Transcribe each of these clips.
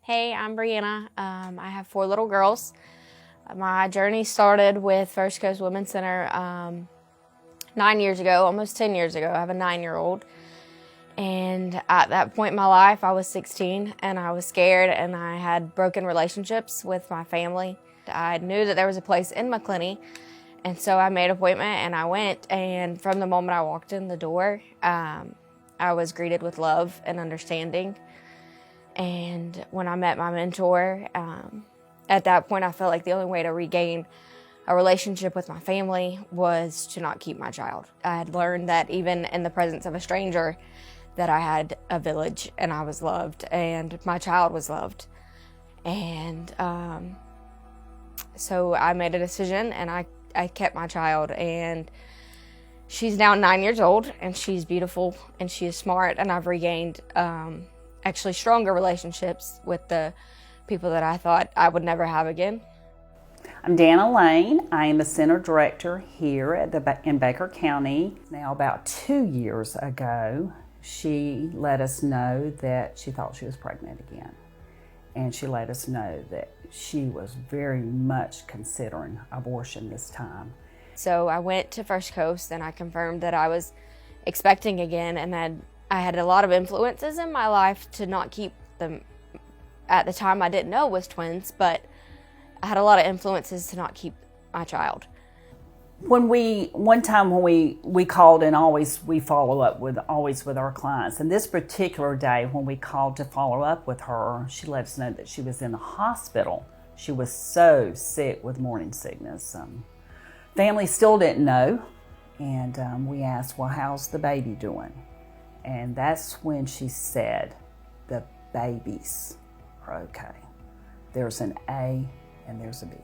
Hey, I'm Brianna. I have 4 little girls. My journey started with First Coast Women's Center 9 years ago, almost 10 years ago. I have a 9-year-old. And at that point in my life, I was 16 and I was scared and I had broken relationships with my family. I knew that there was a place in McClenny, and so I made an appointment and I went. And from the moment I walked in the door, I was greeted with love and understanding. And when I met my mentor, at that point I felt like the only way to regain a relationship with my family was to not keep my child. I had learned that even in the presence of a stranger, that I had a village and I was loved and my child was loved. And so I made a decision and I kept my child, and she's now 9 years old and she's beautiful and she is smart, and I've regained actually stronger relationships with the people that I thought I would never have again. I'm Dana Lane. I am the center director here in Baker County. Now, about 2 years ago, she let us know that she thought she was pregnant again. And she let us know that she was very much considering abortion this time. So I went to First Coast and I confirmed that I was expecting again, and I had a lot of influences in my life to not keep them. At the time I didn't know was twins, but I had a lot of influences to not keep my child. One time when we called, and we follow up with our clients, and this particular day when we called to follow up with her, she let us know that she was in the hospital. She was so sick with morning sickness. Family still didn't know, and we asked, well, how's the baby doing? And that's when she said, the babies are okay. There's an A and there's a B.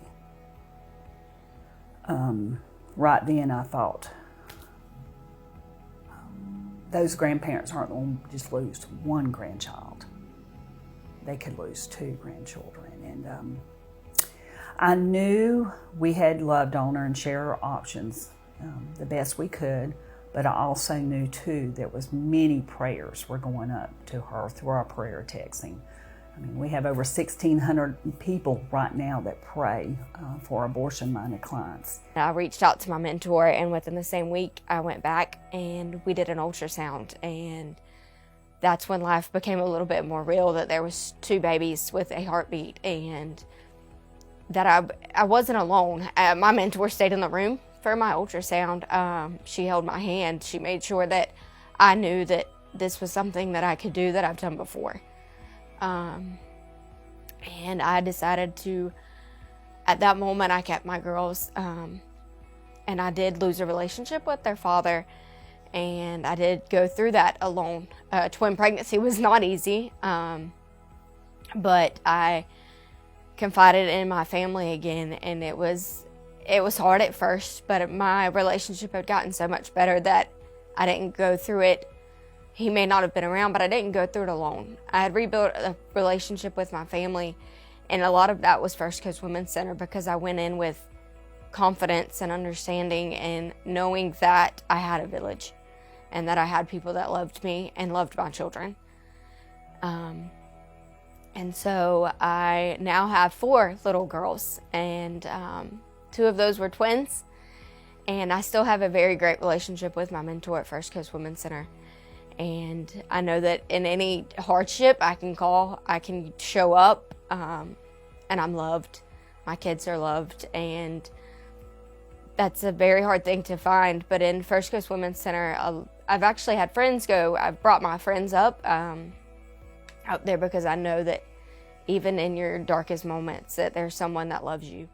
Right then I thought, those grandparents aren't going to just lose one grandchild. They could lose 2 grandchildren. And I knew we had loved on her and shared our options the best we could, but I also knew too there was many prayers were going up to her through our prayer texting. I mean, we have over 1,600 people right now that pray for abortion-minded clients. I reached out to my mentor, and within the same week, I went back and we did an ultrasound, and that's when life became a little bit more real, that there was 2 babies with a heartbeat, and that I wasn't alone. My mentor stayed in the room for my ultrasound. She held my hand. She made sure that I knew that this was something that I could do that I've done before. And I decided to, at that moment, I kept my girls, and I did lose a relationship with their father, and I did go through that alone. Twin pregnancy was not easy, but I confided in my family again, and it was hard at first, but my relationship had gotten so much better that I didn't go through it. He may not have been around, but I didn't go through it alone. I had rebuilt a relationship with my family, and a lot of that was First Coast Women's Center, because I went in with confidence and understanding and knowing that I had a village and that I had people that loved me and loved my children. And so I now have 4 little girls, and 2 of those were twins, and I still have a very great relationship with my mentor at First Coast Women's Center. And I know that in any hardship I can call, I can show up, and I'm loved. My kids are loved, and that's a very hard thing to find. But in First Coast Women's Center, I've actually had friends go. I've brought my friends up out there, because I know that even in your darkest moments that there's someone that loves you.